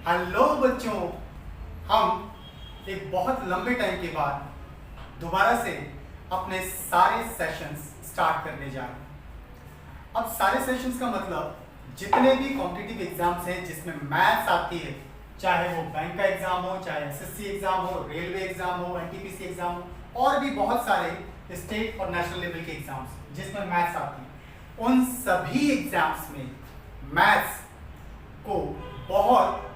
Hello बच्चों, हम एक बहुत लंबे टाइम के बाद दोबारा से अपने सारे सेशंस स्टार्ट करने जा रहे हैं। अब सारे सेशंस का मतलब जितने भी कॉम्पिटिटिव एग्जाम्स हैं जिसमें मैथ्स आती है, चाहे वो बैंक का एग्जाम हो, चाहे एसएससी एग्जाम हो, रेलवे एग्जाम हो, एनटीपीसी एग्जाम हो, और भी बहुत सारे स्टेट और नेशनल लेवल के एग्जाम्स जिसमें मैथ्स आती है, उन सभी एग्जाम्स में मैथ्स को बहुत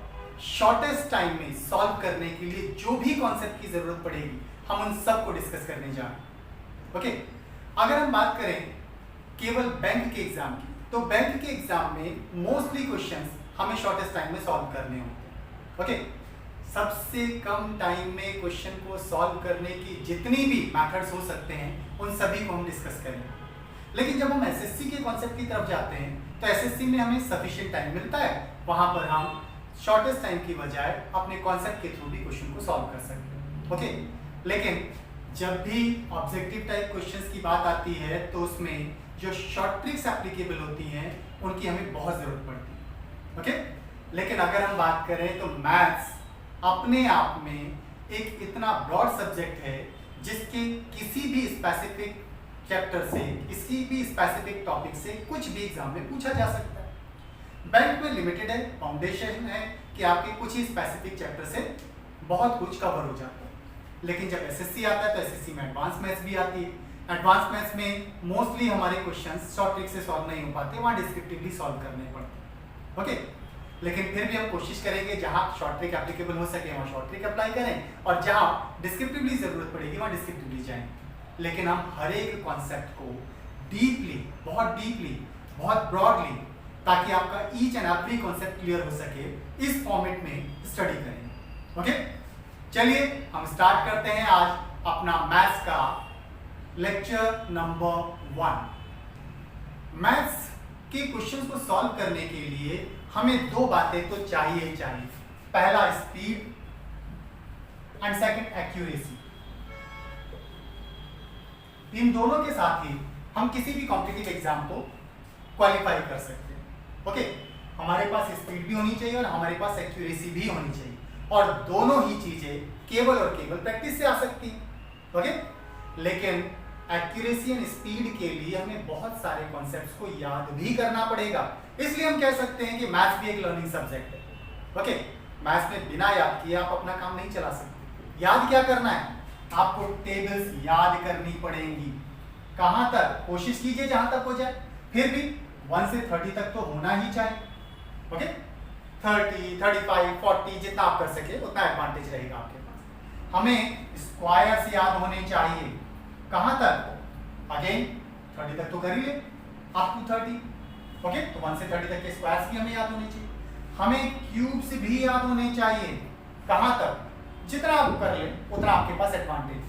शॉर्टेस्ट टाइम में सॉल्व करने के लिए जो भी कॉन्सेप्ट की जरूरत पड़ेगी, हम उन सब को डिस्कस करने जा रहे हैं। ओके, अगर हम बात करें केवल बैंक के एग्जाम की, तो बैंक के एग्जाम में मोस्टली क्वेश्चंस हमें शॉर्टेस्ट टाइम में सॉल्व करने होते हैं। ओके, सबसे कम टाइम में क्वेश्चन को सॉल्व करने की जितनी भी मेथड्स हो सकते हैं, उन सभी को हम डिस्कस करेंगे। लेकिन जब हम एसएससी के कॉन्सेप्ट की तरफ जाते हैं, तो एसएससी में हमें सफिशिएंट टाइम मिलता है, वहां पर हम शॉर्टेस्ट टाइम की बजाय अपने कॉन्सेप्ट के थ्रू भी क्वेश्चन को सॉल्व कर सकते हैं। ओके, लेकिन जब भी ऑब्जेक्टिव टाइप क्वेश्चंस की बात आती है, तो उसमें जो शॉर्ट ट्रिक्स एप्लीकेबल होती हैं, उनकी हमें बहुत जरूरत पड़ती है। ओके, लेकिन अगर हम बात करें तो मैथ्स अपने आप में एक इतना ब्रॉड सब्जेक्ट है जिसके किसी भी स्पेसिफिक चैप्टर से, किसी भी स्पेसिफिक टॉपिक से कुछ भी एग्जाम में पूछा जा सकता है। बैंक में लिमिटेड है, फाउंडेशन है कि आपके कुछ ही स्पेसिफिक चैप्टर से बहुत कुछ कवर हो जाता है। लेकिन जब एसएससी आता है तो एसएससी में एडवांस मैथ्स भी आती है। एडवांस मैथ्स में मोस्टली हमारे क्वेश्चंस शॉर्ट ट्रिक से सॉल्व नहीं हो पाते, वहाँ डिस्क्रिप्टिवली सॉल्व करने पड़ते हैं। ओके, लेकिन फिर भी हम कोशिश करेंगे जहाँ शॉर्ट ट्रिक एप्लीकेबल हो सके वहाँ शॉर्ट ट्रिक अप्लाई करें, और जहाँ डिस्क्रिप्टिवली जरूरत पड़ेगी वहाँ डिस्क्रिप्टिवली जाएं। लेकिन हम हर एक कॉन्सेप्ट को डीपली, बहुत ब्रॉडली, ताकि आपका each and every concept clear हो सके, इस फॉर्मेट में स्टडी करेंगे। ओके, चलिए हम स्टार्ट करते हैं आज अपना मैथ्स का लेक्चर नंबर 1। मैथ्स के क्वेश्चंस को सॉल्व करने के लिए हमें दो बातें तो चाहिए। पहला स्पीड एंड सेकंड एक्यूरेसी। इन दोनों के साथ ही हम किसी भी कॉम्पिटिटिव एग्जाम को क्वालिफाई कर सकते हैं। ओके, हमारे पास स्पीड भी होनी चाहिए और हमारे पास एक्यूरेसी भी होनी चाहिए, और दोनों ही चीजें केवल और केवल प्रैक्टिस से आ सकती हैं। ओके, लेकिन एक्यूरेसी एंड स्पीड के लिए हमें बहुत सारे कॉन्सेप्ट्स को याद भी करना पड़ेगा। इसलिए हम कह सकते हैं कि मैथ्स भी एक लर्निंग सब्जेक्ट है। ओके, मैथ्स में बिना याद किए आप अपना काम नहीं चला सकते। याद क्या करना है? आपको टेबल्स याद करनी पड़ेंगी। कहां तक? कोशिश कीजिए जहां तक हो जाए, फिर भी 1 से 30 तक तो होना ही चाहिए। ओके, 30, 35, 40 जितना आप कर सके उतना एडवांटेज रहेगा आपके पास। हमें स्क्वायर्स याद होने चाहिए। कहां तक? अगेन 30 तक तो कर ही ले, अप टू 30। ओके, तो 1 से 30 तक के स्क्वायर्स भी हमें याद होने चाहिए। हमें क्यूब्स भी याद होने चाहिए। कहां तक? जितना आप कर ले उतना आपके पास एडवांटेज।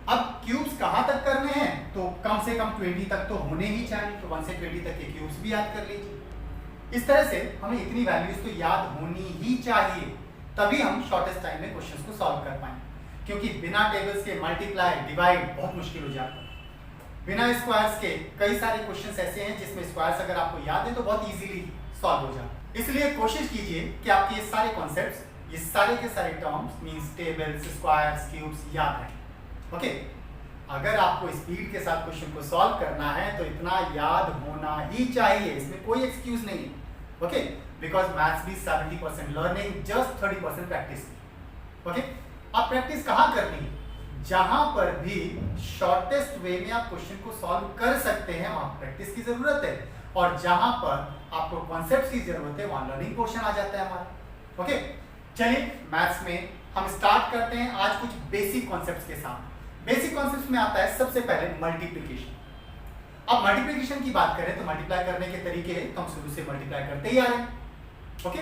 अब क्यूब्स कहां तक करने हैं? तो कम से कम 20 तक तो होने ही चाहिए, तो 1 से 20 तक के क्यूब्स भी याद कर लीजिए। इस तरह से हमें इतनी वैल्यूज तो याद होनी ही चाहिए, तभी हम शॉर्टेस्ट टाइम में क्वेश्चंस को सॉल्व कर पाएंगे। क्योंकि बिना टेबल्स के मल्टीप्लाई डिवाइड बहुत मुश्किल हो जाता है। बिना स्क्वायर्स के कई सारे क्वेश्चंस ऐसे हैं जिसमें स्क्वायर्स अगर आपको याद है तो बहुत इजीली सॉल्व हो जाता है। इसलिए कोशिश कीजिए कि आपके ये सारे कॉन्सेप्ट्स, ये सारे के सारे terms means tables, squares, cubes याद रखें। ओके, अगर आपको स्पीड के साथ क्वेश्चन को सॉल्व करना है तो इतना याद होना ही चाहिए, इसमें कोई एक्सक्यूज नहीं है। ओके, बिकॉज मैथ्स भी 70% लर्निंग, जस्ट 30% प्रैक्टिस। ओके, अब प्रैक्टिस कहाँ करनी है? जहां पर भी शॉर्टेस्ट वे में आप क्वेश्चन को सॉल्व कर सकते हैं वहां प्रैक्टिस की जरूरत है, और जहां पर आपको कॉन्सेप्ट्स की जरूरत है वहां लर्निंग पोर्शन आ जाता है हमारा। ओके, चलिए मैथ्स में हम स्टार्ट करते हैं आज कुछ बेसिक कॉन्सेप्ट्स के साथ। बेसिक कॉन्सेप्ट्स में आता है सबसे पहले मल्टीप्लिकेशन। अब मल्टीप्लिकेशन की बात करें तो मल्टीप्लाई करने के तरीके तो हम शुरू से मल्टीप्लाई करते ही आ रहे हैं। ओके,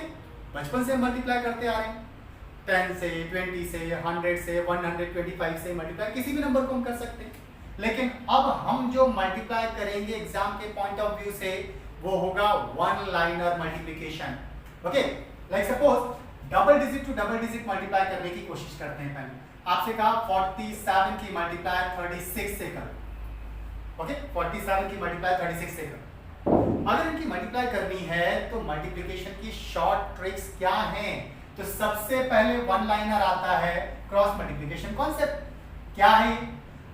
बचपन से मल्टीप्लाई करते आ रहे हैं। 10 से, 20 से, 100 से, 125 से मल्टीप्लाई किसी भी नंबर को हम कर सकते हैं। लेकिन अब हम जो मल्टीप्लाई करेंगे एग्जाम के पॉइंट ऑफ व्यू से, वो होगा one liner multiplication. Okay, like suppose double digit to double digit multiply करने की कोशिश करते हैं। पहले आपसे कहा 47 की मल्टीप्लाई 36 से कर। ओके, 47 की मल्टीप्लाई 36 से कर। अगर इनकी मल्टीप्लाई करनी है तो मल्टीप्लिकेशन की शॉर्ट ट्रिक्स क्या हैं? तो सबसे पहले वन लाइनर आता है क्रॉस मल्टीप्लिकेशन कॉन्सेप्ट। क्या है?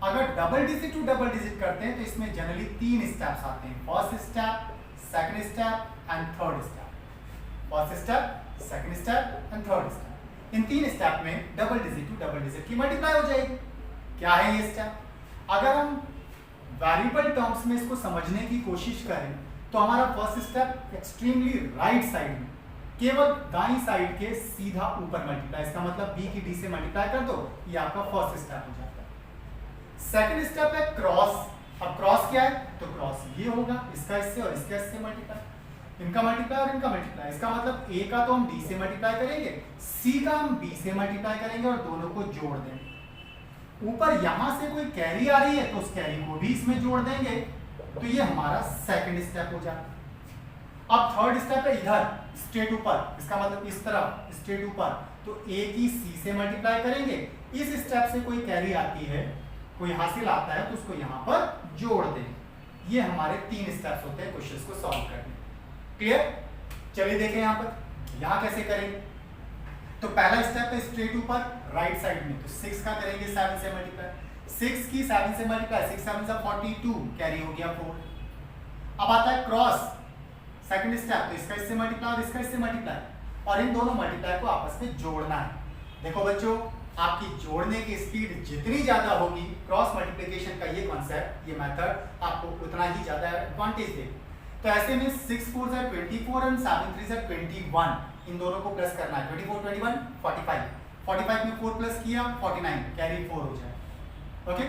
अगर double digit to double digit करते हैं तो इसमें जनरली 3 स्टेप्स आते हैं, first step, second step and third step. First step, second step and third step. इन 3 स्टेप में double digit to double digit की मल्टीप्लाई हो जाएगी। क्या है ये स्टेप? अगर हम वेरिएबल टर्म्स में इसको समझने की कोशिश करें तो हमारा first step extremely right side में, केवल दाईं साइड के सीधा ऊपर मल्टीप्लाई, इसका मतलब b की d से मल्टीप्लाई कर दो, ये आपका फर्स्ट स्टेप हो जाता है। सेकंड स्टेप है क्रॉस। अब क्रॉस क्या है? तो क्रॉस ये होगा, इसका इससे और इसका इससे मल्टीप्लाई, इनका मल्टीप्लाई और इनका मल्टीप्लाई। इसका मतलब a का तो हम d से मल्टीप्लाई करेंगे, c का हम b से मल्टीप्लाई करेंगे और दोनों को जोड़ देंगे। ऊपर यहां से कोई कैरी आ रही है तो उस कैरी को भी इसमें जोड़ देंगे, तो ये हमारा सेकंड स्टेप हो जाता है। अब थर्ड स्टेप है इधर स्ट्रेट ऊपर, इसका मतलब इस तरफ स्ट्रेट ऊपर, तो a की c से मल्टीप्लाई करेंगे। इस स्टेप से कोई कैरी आती है, कोई हासिल आता है तो उसको यहाँ पर जोड़ देंगे। ये हमारे 3 स्टेप्स होते हैं क्वेश्चंस को सॉल्व करने। क्लियर? चलिए देखें यहाँ पर यहाँ कैसे करेंगे। तो पहला स्टेप है स्ट्रेट ऊपर राइट साइड में, तो 6 का करेंगे 7 से मल्टीप्लाई, 6 की 7 से मल्टीप्लाई, 6 7 से 42, कैरी हो गया 4। अब आता है क्रॉस, सेकंड स्टेप, तो इसका इससे मल्टीप्लाई और इसका इससे मल्टीप्लाई, और इन दोनों मल्टीप्लाई को आपस में जोड़ना है। देखो बच्चों, आपकी जोड़ने की स्पीड जितनी ज्यादा होगी, क्रॉस मल्टीप्लिकेशन का ये कॉन्सेप्ट, ये मेथड आपको उतना ही ज्यादा एडवांटेज देगा। तो ऐसे में 6 4 जा 24 और 7 3 जा 21, इन दोनों को प्लस करना है। 24 21 45, 45 में 4 प्लस किया 49, कैरी 4 हो जाए। ओके,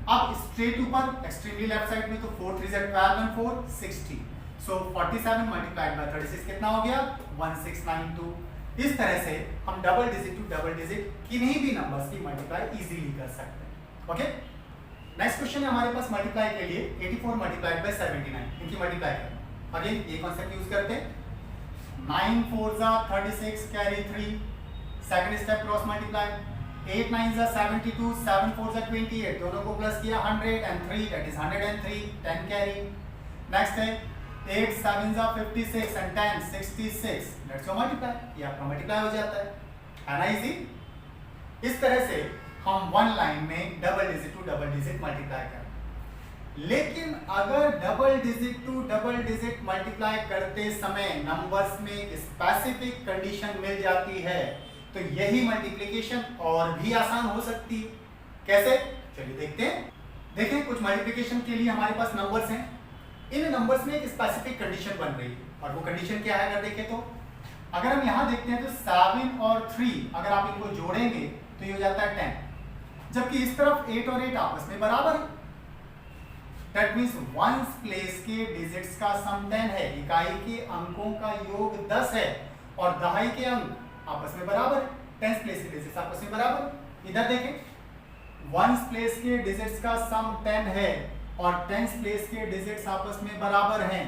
अब स्ट्रेट ऊपर एक्सट्रीमली लेफ्ट साइड में, तो 4 3 जा 12 and 4 60, सो 47 मल्टीप्लाइड बाय 36 कितना हो गया? 1692। इस तरह से हम double digit to double digit किन्हीं भी नंबर्स की मल्टीप्लाई इजीली कर सकते हैं। ओके, नेक्स्ट क्वेश्चन है हमारे पास मल्टीप्लाई के लिए 84 मल्टीप्लाइड बाय 79, इनकी मल्टीप्लाई करना। अगेन ये कॉन्सेप्ट यूज करते हैं। 9 4 जा 36, carry 3, second step cross multiply, 8 9 जा 72, 7 4 जा 28, दोनों को प्लस किया 100 and 3, that is 103, 10 carry. Next है 8 7 जा 56 and 10 66, लेट्स गो मल्टीप्लाई, ये आपका मल्टीप्लाई हो जाता है ना इजी। इस तरह से हम वन लाइन में double digit to double digit multiply करें। लेकिन अगर double digit to double digit multiply करते समय नंबर्स में स्पेसिफिक कंडीशन मिल जाती है तो यही मल्टीप्लिकेशन और भी आसान हो सकती है। कैसे? चलिए देखते हैं। देखें, कुछ मल्टीप्लिकेशन के लिए हमारे पास नंबर्स हैं, इन नंबर्स में एक स्पेसिफिक कंडीशन बन रही है, और वो कंडीशन क्या है अगर देखें तो, अगर हम यहां देखते हैं तो 7 और 3 अगर आप इनको जोड़ेंगे तो ये हो जाता है 10, जबकि इस तरफ 8 और 8 आपस में बराबर है। दैट मींस वंस प्लेस के डिजिट्स का सम 10 है, इकाई के अंकों का योग 10 है, और दहाई के अंक आपस में बराबर है, टेंस प्लेस के डिजिट्स आपस में बराबर। इधर देखें, वंस प्लेस के डिजिट्स का सम 10 है और टेंस प्लेस के डिजिट्स आपस में बराबर हैं,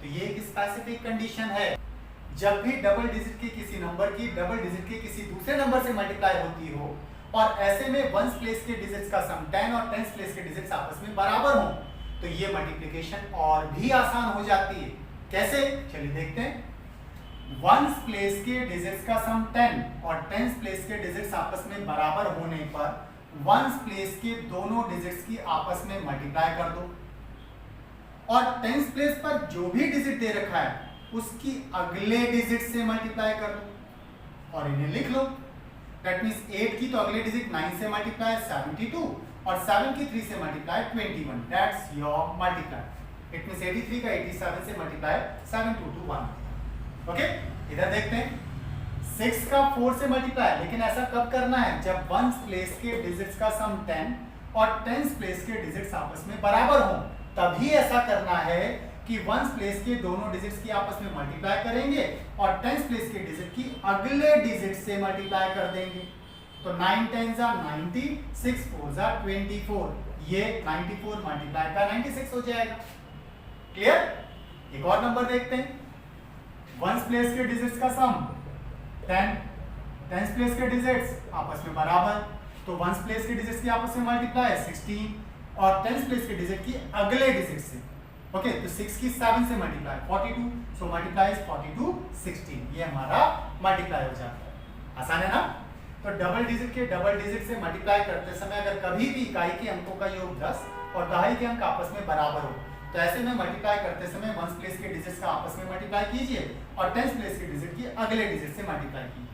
तो ये एक स्पेसिफिक कंडीशन है। जब भी डबल डिजिट के किसी नंबर की डबल डिजिट के किसी दूसरे नंबर से मल्टीप्लाई होती हो और ऐसे में वंस प्लेस के डिजिट्स का सम 10 और टेंस प्लेस के डिजिट्स आपस में बराबर हो तो ये मल्टीप्लिकेशन और भी आसान हो जाती है। कैसे? चलिए देखते हैं। वंस प्लेस के डिजिट्स का सम 10 और टेंस प्लेस के डिजिट्स आपस में बराबर होने पर वंस प्लेस के दोनों डिजिट्स की आपस में मल्टीप्लाई कर दो, और टेंस प्लेस पर जो भी डिजिट दे रखा है उसकी अगले डिजिट से मल्टीप्लाई कर दो और इन्हें लिख लो। दैट मींस 8 की तो अगले डिजिट 9 से मल्टीप्लाई 72 और 7 की 3 से multiply 21, that's your multiply. It means 83 का 87 से मल्टीप्लाई 7221। ओके, इधर देखते हैं। 6 का 4 से मल्टीप्लाई, लेकिन ऐसा कब करना है? जब वंस प्लेस के डिजिट्स का सम 10 और टेंस प्लेस के डिजिट्स आपस में बराबर हो, तभी ऐसा करना है कि वंस प्लेस के दोनों डिजिट्स की आपस में मल्टीप्लाई करेंगे और टेंस प्लेस के डिजिट की अगले डिजिट से मल्टीप्लाई कर देंगे। तो 9 10 जा 90, 6 4 जा 24, ये 94 मल्टीप्लाई का 96 हो जाएगा। क्लियर? एक और नंबर देखते हैं। वंस प्लेस के डिजिट्स का सम 10, टेंस प्लेस के डिजिट्स आपस में बराबर, तो वंस प्लेस के डिजिट्स की आपस में मल्टीप्लाई 16 और टेंस प्लेस के डिजिट की अगले डिजिट से। ओके, तो 6 की 7 से मल्टीप्लाई 42, सो मल्टीप्लाई 42 16, ये हमारा मल्टीप्लाई हो जाता है। आसान है ना? तो डबल डिजिट के डबल डिजिट से मल्टीप्लाई करते समय अगर कभी भी इकाई के अंकों का योग 10 और दहाई के अंक आपस में बराबर हो तो ऐसे में मल्टीप्लाई करते समय वंस प्लेस के डिजिट्स का आपस में मल्टीप्लाई कीजिए और टेंस प्लेस के डिजिट की अगले डिजिट से मल्टीप्लाई कीजिए।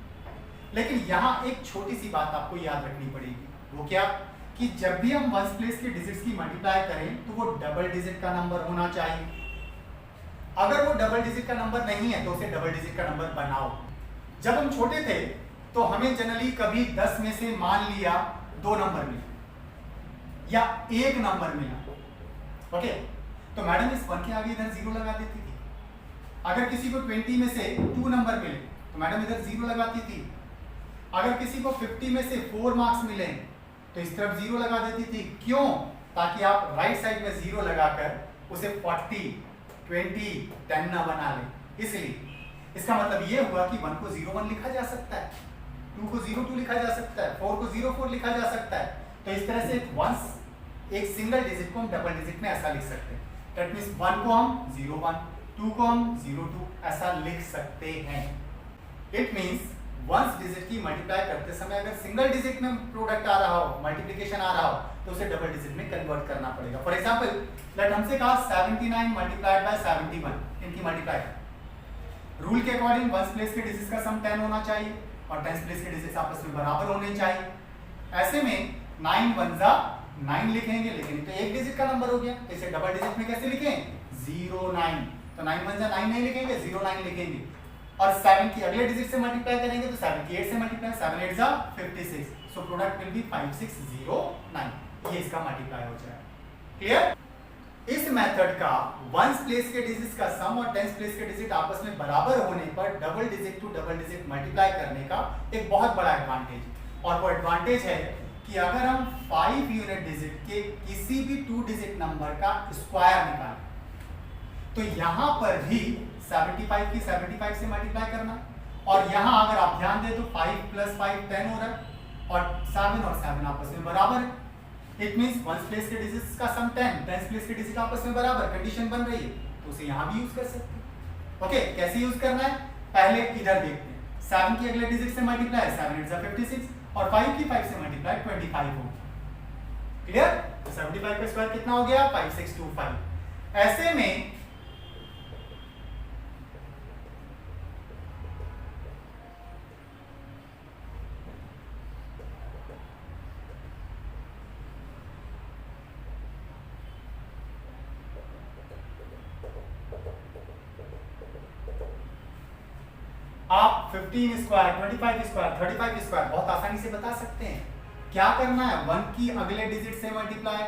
लेकिन यहाँ एक छोटी सी बात आपको याद रखनी पड़ेगी, वो क्या कि जब भी हम वंस प्लेस के डिजिट्स की मल्टीप्लाई करें तो वो डबल डिजिट का नंबर होना चाहिए। अगर वो डबल डिजिट का नंबर नहीं है तो उसे डबल डिजिट का नंबर बनाओ। जब हम छोटे थे तो हमें जनरली कभी 10 में से मान लिया 2 नंबर मिला या 1 नंबर मिला, ओके, तो मैडम इस 1 के आगे इधर 0 लगा देती थी। अगर किसी को 20 में से 2 नंबर मिले तो मैडम इधर 0 लगाती थी। अगर किसी को 50 में से 4 मार्क्स मिले तो इस तरफ 0 लगा देती थी। क्यों? ताकि आप राइट साइड में 0 लगाकर उसे 40, 20, 10 ना बना लें। इसलिए इसका मतलब ये हुआ कि 1 को 01 लिखा जा सकता है, 2 को 02 लिखा जा सकता है, 4 को 04 लिखा जा सकता है। तो इस तरह से वंस एक सिंगल डिजिट को हम डबल डिजिट में ऐसा लिख सकते हैं। दैट मींस 1 को हम 01, 2 को हम 02 ऐसा लिख सकते हैं। इट मींस वंस डिजिट की मल्टीप्लाई करते समय अगर सिंगल डिजिट में प्रोडक्ट आ रहा हो, मल्टीप्लिकेशन आ रहा हो, तो उसे डबल डिजिट में कन्वर्ट करना पड़ेगा। फॉर एग्जांपल लेट हमसे कहा 79 मल्टीप्लाइड बाय 71, इनकी मल्टीप्लाई रूल के अकॉर्डिंग वंस प्लेस के डिजिट्स का सम 10 होना चाहिए और टेंस प्लेस के डिजिट्स आपस में बराबर होने चाहिए। ऐसे में 9 1 जा 9 लिखेंगे, लेकिन तो एक डिजिट का नंबर हो गया, तो इसे डबल डिजिट में कैसे लिखें? 09। तो 9 1 जा 9 नहीं लिखेंगे, 09 लिखेंगे। और 7 की अगले डिजिट से मल्टीप्लाई करेंगे तो 7 की 8 से मल्टीप्लाई, 7 8 जा 56, सो प्रोडक्ट विल बी 5609। ये इसका मल्टीप्लाई हो जाएगा। क्लियर? इस मेथड का वंस प्लेस के डिजिट्स का सम और टेंस प्लेस के डिजिट आपस में बराबर होने पर double digit to double digit multiply करने का एक बहुत बड़ा एडवांटेज, और वो एडवांटेज है कि अगर हम 5 यूनिट डिजिट के किसी भी 2 डिजिट नंबर का स्क्वायर निकालें तो यहां पर भी 75 की 75 से मल्टीप्लाई करना, और यहां अगर आप ध्यान दें तो 5 + 5 10 हो रहा है और 7 और 7 आपस में बराबर है। इट मींस वंस प्लेस के डिजिट्स का सम 10, टेंस प्लेस के डिजिट आपस में बराबर, कंडीशन बन रही है, तो उसे यहां भी यूज कर सकते हैं। ओके, कैसे यूज करना है पहले इधर देखते हैं। 7 की अगले डिजिट से मल्टीप्लाई 7 8 जा 56 और 5 की 5 से मल्टीप्लाई 25 हो। क्लियर? तो 75 का स्क्वायर कितना हो गया? 5625। ऐसे में आप 15 स्क्वायर, 25 स्क्वायर, 35 स्क्वायर बहुत आसानी से बता सकते हैं। क्या करना है? 1 की अगले डिजिट से मल्टीप्लाई,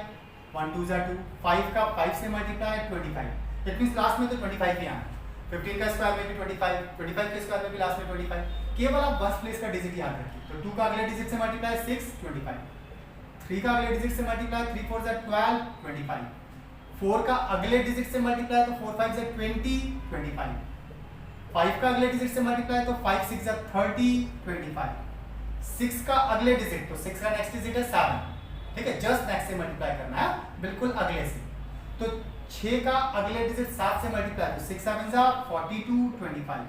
1 2 जा 2, 5 का 5 से मल्टीप्लाई 25। इट मींस लास्ट में तो 25 ही आना। 15 का स्क्वायर में भी 25, 25 के स्क्वायर में भी लास्ट में 25। केवल आप वंस प्लेस का डिजिट याद रखिए। तो 2 का अगले डिजिट से मल्टीप्लाई 6 25, 3 का अगले डिजिट से मल्टीप्लाई 3 4 जा 12 25, 4 का अगले डिजिट से मल्टीप्लाई तो 4 5 जा 20 25, 5 का अगले डिजिट से मल्टीप्लाई तो 5 6 जा 30 25, 6 का अगले डिजिट तो 6 का नेक्स्ट डिजिट है 7, ठीक है, जस्ट नेक्स्ट से मल्टीप्लाई करना है, बिल्कुल अगले से। तो 6 का अगले डिजिट 7 से मल्टीप्लाई तो 6 7 जा 42 25,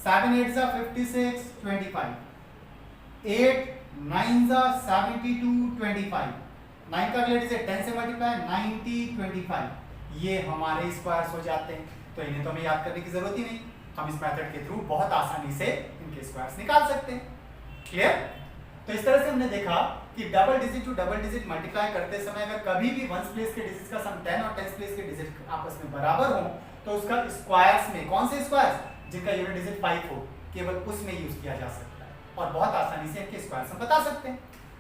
7 8 जा 56 25, 8 9 जा 72 25, 9 का अगले डिजिट 10 से मल्टीप्लाई 90 25। ये हमारे स्क्वायर्स हो जाते हैं, तो इन्हें तो हमें याद करने की जरूरत ही नहीं, हम इस मेथड के थ्रू बहुत आसानी से इनके स्क्वायर्स निकाल सकते हैं। क्लियर? तो इस तरह से हमने देखा कि double digit to double digit multiply करते समय अगर कभी भी वंस प्लेस के डिजिट्स का सम 10 और टेंस प्लेस के डिजिट आपस में बराबर हो तो उसका स्क्वायर्स में कौन से स्क्वायर्स? जिनका यूनिट डिजिट 5 हो, केवल उसमें यूज किया जा सकता है और बहुत आसानी से इनके स्क्वायर्स हम बता सकते हैं।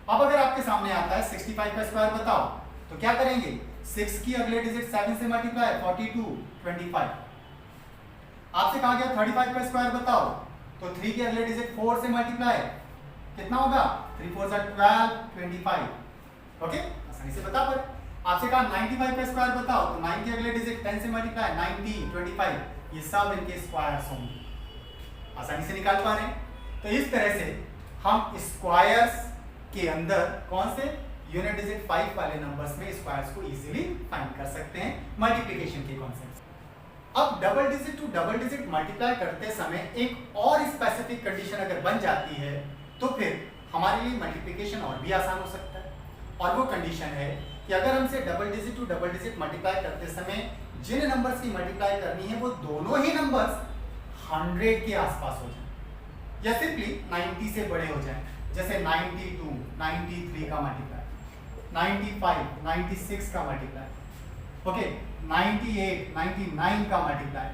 अब अगर आपके सामने आता है 65 का स्क्वायर बताओ, तो क्या करेंगे? 6 की अगले डिजिट 7 से मल्टीप्लाई 42 25। आपसे कहा गया 35 का स्क्वायर बताओ, तो 3 के अगले डिजिट 4 से मल्टीप्लाई कितना होगा? 3 4 जा 12 25। ओके, आसानी से बता पाए। आपसे कहा 95 का स्क्वायर बताओ, तो 9 के अगले डिजिट 10 से मल्टीप्लाई 90 25। ये सब इनके स्क्वायर्स होंगे, आसानी से निकाल पा रहे हैं। तो इस तरह से हम स्क्वायर्स के अंदर कौन से यूनिट डिजिट 5 वाले नंबर्स में स्क्वायर्स को इजीली फाइंड कर सकते हैं मल्टीप्लिकेशन के कॉन्सेप्ट। अब double digit to double digit multiply करते समय एक और स्पेसिफिक कंडीशन अगर बन जाती है तो फिर हमारे लिए मल्टीप्लिकेशन और भी आसान हो सकता है। और वो कंडीशन है कि अगर हमसे double digit to double digit multiply करते समय जिन नंबर्स की मल्टीप्लाई करनी है वो दोनों ही नंबर्स 100 के आसपास हो जाए या सिंपली 90 से बड़े हो जाए, जैसे 92, 93 का मल्टीप्लाई, 95, 96 का मल्टीप्लाई, ओके 98, 99 का मल्टीप्लाई,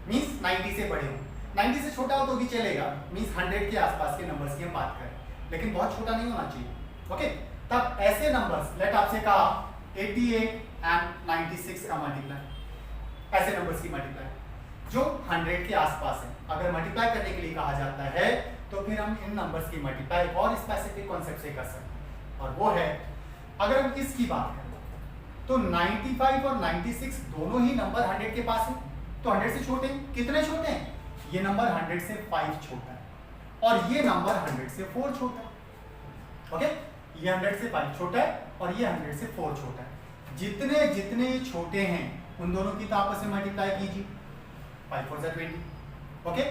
मींस 90 से बड़े हो। 90 से छोटा हो तो भी चलेगा, मींस 100 के आसपास के नंबर्स की हम बात करें, लेकिन बहुत छोटा नहीं होना चाहिए। ओके, तब ऐसे नंबर्स, लेट आपसे कहा 88 एंड 96 का मल्टीप्लाई, ऐसे नंबर्स की मल्टीप्लाई जो 100 के आसपास है, अगर मल्टीप्लाई करने के लिए कहा जाता है तो फिर हम इन नंबर्स की मल्टीप्लाई और स्पेसिफिक कॉन्सेप्ट से कर सकते हैं, और वो है अगर हम इसकी बात करें तो 95 और 96 दोनों ही नंबर 100 के पास है, तो 100 से छोटे हैं। कितने छोटे हैं? ये नंबर 100 से 5 छोटा है और ये नंबर 100 से 4 छोटा है। ओके, ये 100 से 5 छोटा है और ये 100 से 4 छोटा है। जितने जितने छोटे हैं उन दोनों की तो आपस में मल्टीप्लाई कीजिए, 5 4 20। ओके,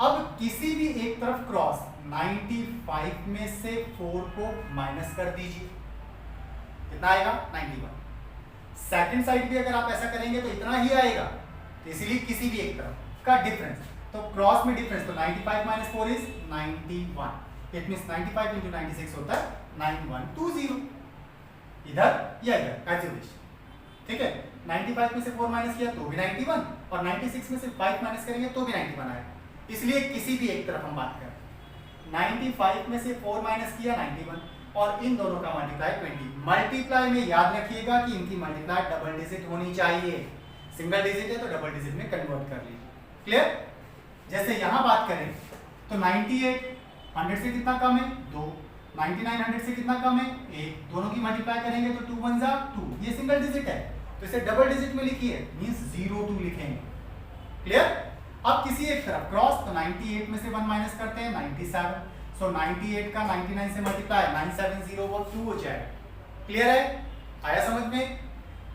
अब किसी भी एक तरफ क्रॉस 95 में से 4 को माइनस कर दीजिए, कितना आएगा? 91। सेकंड साइड भी अगर आप ऐसा करेंगे तो इतना ही आएगा, तो इसीलिए किसी भी एक तरफ का डिफरेंस, तो क्रॉस में डिफरेंस, तो 95 minus 4 is 91, it means 95 into 96 होता है 9120, इधर या इधर एज यू विश। ठीक है, 95 में से 4 माइनस किया तो भी 91 और 96 में से 5 माइनस करेंगे तो भी 91 आएगा, इसलिए किसी भी एक तरफ हम बात करें। 95 में से 4 माइनस किया 91 और इन दोनों का मल्टीप्लाई 20। मल्टीप्लाई में याद रखिएगा कि इनकी मल्टीप्लाई डबल डिजिट होनी चाहिए, सिंगल डिजिट है तो डबल डिजिट में कन्वर्ट कर लीजिए। क्लियर? जैसे यहां बात करें तो 98 100 से कितना कम है? 2। 99 100 से कितना कम है? 1। दोनों की मल्टीप्लाई करेंगे तो 2 1 जा 2, ये सिंगल डिजिट है तो इसे डबल डिजिट में लिखिए, मींस 02 लिखेंगे। क्लियर? अब किसी एक तरफ क्रॉस, तो 98 में से 1 माइनस करते हैं 97, सो 98 का 99 से मल्टीप्लाई 970 वो 2 हो जाएगा। क्लियर है? आया समझ में?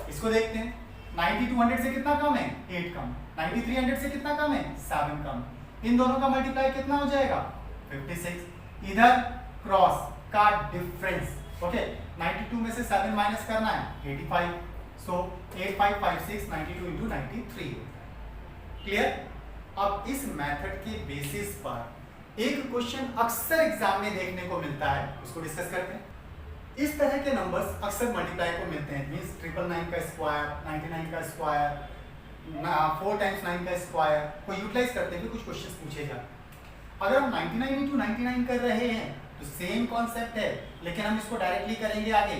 इसको देखते हैं, 92 100 से कितना कम है? 8 कम। 93 100 से कितना कम है? 7 कम। इन दोनों का मल्टीप्लाई कितना हो जाएगा? 56। इधर क्रॉस का डिफरेंस, ओके 92 में से 7 माइनस करना है 85, सो 8556 92 इंटू 93। क्लियर? अब इस मेथड के बेसिस पर एक क्वेश्चन अक्सर एग्जाम में देखने को मिलता है, उसको डिस्कस करते हैं। इस तरह के नंबर्स अक्सर मल्टीप्लाई को मिलते हैं, मींस 999 का स्क्वायर, 99 का स्क्वायर, 4 टाइम्स 9 का स्क्वायर को यूटिलाइज करते हुए कुछ क्वेश्चंस पूछे जाते हैं। अगर हम 99 इंटू 99 कर रहे हैं तो सेम कॉन्सेप्ट है, लेकिन हम इसको डायरेक्टली करेंगे आगे।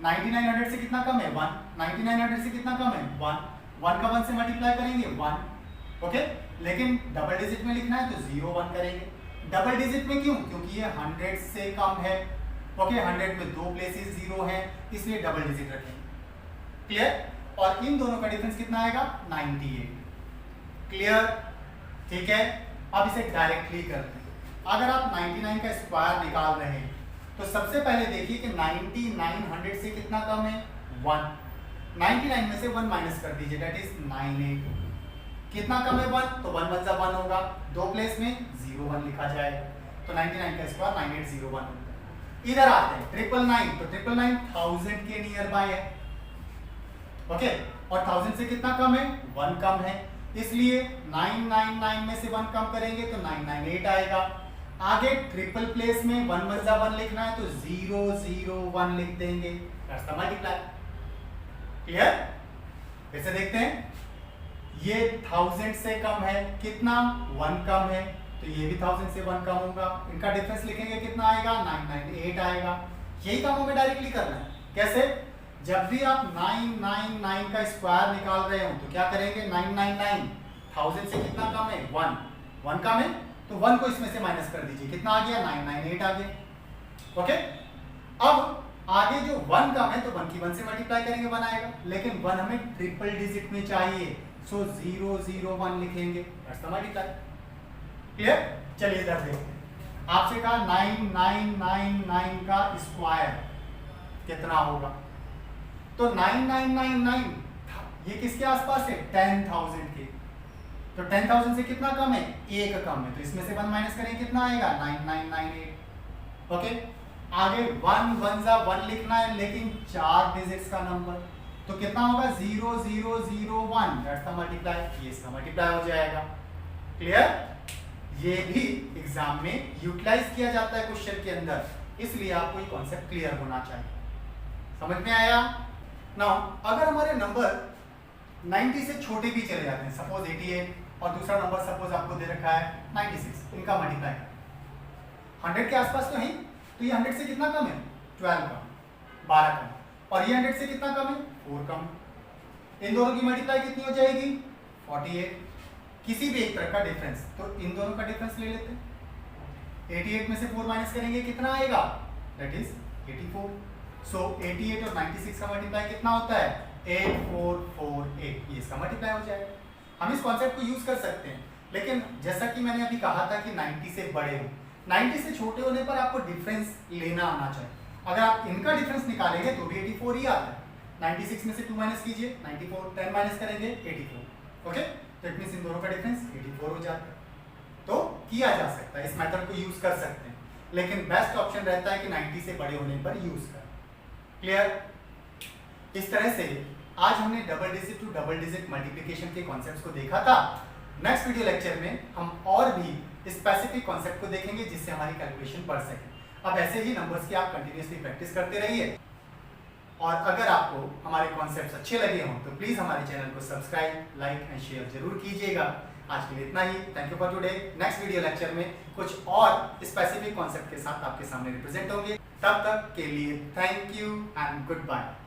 99 100 से कितना कम है? 1। 99 100 से कितना कम है? 1। 1 का 1 से मल्टीप्लाई करेंगे 1, ओके, लेकिन डबल डिजिट में लिखना है तो 0 1 करेंगे। डबल डिजिट में क्यों? क्योंकि ये 100 से कम है, ओके 100 में 2 प्लेसेस 0 है, इसलिए डबल डिजिट रखेंगे। क्लियर? और इन दोनों का डिफरेंस कितना आएगा? 98। क्लियर? ठीक है, अब इसे डायरेक्टली करते हैं। अगर आप 99 का स्क्वायर निकाल रहे हैं तो सबसे पहले देखिए कि 99 100 से कितना कम है? 1। 99 में से 1 माइनस कर दीजिए, दैट इज 98। कितना कम है? 1, तो 1 1 1 होगा, 2 प्लेस में 0 1 लिखा जाएगा, तो 99 का स्क्वायर 9801 होता है। इधर आते हैं 999, तो 999 1000 के नियर बाय है, ओके, और 1000 से कितना कम है? 1 कम है, इसलिए 999 में से 1 कम करेंगे तो 998 आएगा। आगे ट्रिपल प्लेस में 1 1 1 लिखना है तो 001 लिख देंगे, दैट्स द मल्टीप्लाई। क्लियर? फिर से देखते हैं, ये 1000 से कम है, कितना? 1 कम है, तो ये भी 1000 से 1 कम होगा, इनका डिफरेंस लिखेंगे कितना आएगा? 998 आएगा। यही काम हमें डायरेक्टली करना है। कैसे? जब भी आप 999 का स्क्वायर निकाल रहे हो तो क्या करेंगे? 999 1000 से कितना कम है? 1 कम है, तो 1 को इसमें से माइनस कर दीजिए, कितना आ गया? 998 आ गया। ओके, अब आगे जो 1 कम है तो 1 की 1 से मल्टीप्लाई करेंगे 1 आएगा, लेकिन 1 हमें ट्रिपल डिजिट में चाहिए, सो 001 लिखेंगे, दैट्स द मल्टीप्लाई। क्लियर? चलिए इधर देखते हैं, आपसे कहा 9999 का स्क्वायर कितना होगा, तो 9999 ये किसके आसपास है? 10,000 के। तो 10,000 से कितना कम है? 1 कम है, तो इसमें से 1 माइनस करें कितना आएगा? 9998। ओके, आगे 1 1 जा 1 लिखना है, लेकिन 4 डिजिट्स का नंबर, तो कितना होगा? 0001, दैट्स द मल्टीप्लाई, ये इसका मल्टीप्लाई हो जाएगा। क्लियर? ये भी एग्जाम में यूटिलाइज किया जाता है क्वेश्चन के अंदर, इसलिए आपको ये कॉन्सेप्ट क्लियर होना चाहिए। समझ में आया? नाउ अगर हमारे नंबर 90 से छोटे भी चले जाते हैं, सपोज 88 और दूसरा नंबर सपोज आपको दे रखा है 96, इनका मल्टीप्लाई 100 के आसपास तो है, तो ये 100 से कितना कम है? 12 कम, 12 कम, और ये 100 से कितना कम है? 4 कम। इन दोनों की मल्टीप्लाई कितनी हो जाएगी? 48। किसी भी एक तरह का डिफरेंस, तो इन दोनों का डिफरेंस ले लेते हैं। 88 में से 4 माइनस करेंगे कितना आएगा? That is 84। सो 88 और 96 का मल्टीप्लाई कितना होता है? 8448, ये इसका मल्टीप्लाई हो जाएगा। हम इस कॉन्सेप्ट को यूज कर सकते हैं, लेकिन जैसा कि मैंने अभी कहा था कि 90 से बड़े हो, 90 से छोटे होने पर आपको डिफरेंस लेना आना चाहिए। अगर आप इनका डिफरेंस निकालेंगे तो भी 84 ही आता है। 96 में से 2 माइनस कीजिए, 94, 10 माइनस करेंगे 84। ओके, तो इट मींस इन दोनों का डिफरेंस 84 हो जाता है। तो किया जा सकता है, इस मेथड को यूज कर सकते हैं, लेकिन बेस्ट ऑप्शन रहता है कि 90 से बड़े होने पर यूज करें। क्लियर? इस तरह से आज हमने double digit to double digit multiplication के कॉन्सेप्ट्स को देखा था। नेक्स्ट वीडियो लेक्चर में हम और भी स्पेसिफिक कॉन्सेप्ट को देखेंगे जिससे हमारी कैलकुलेशन बढ़ सके। अब ऐसे ही नंबर्स की आप कंटिन्यूअसली प्रैक्टिस करते रहिए, और अगर आपको हमारे कॉन्सेप्ट्स अच्छे लगे हों तो प्लीज़ हमारे चैनल को सब्सक्राइब, लाइक एंड शेयर जरूर कीजिएगा। आज के लिए इतना ही। Thank you for today. Next video lecture में कुछ और स्पेसिफिक कॉन्सेप्ट के साथ आपके सामने रिप्रेजेंट होंगे। तब तक के लिए thank you and good bye.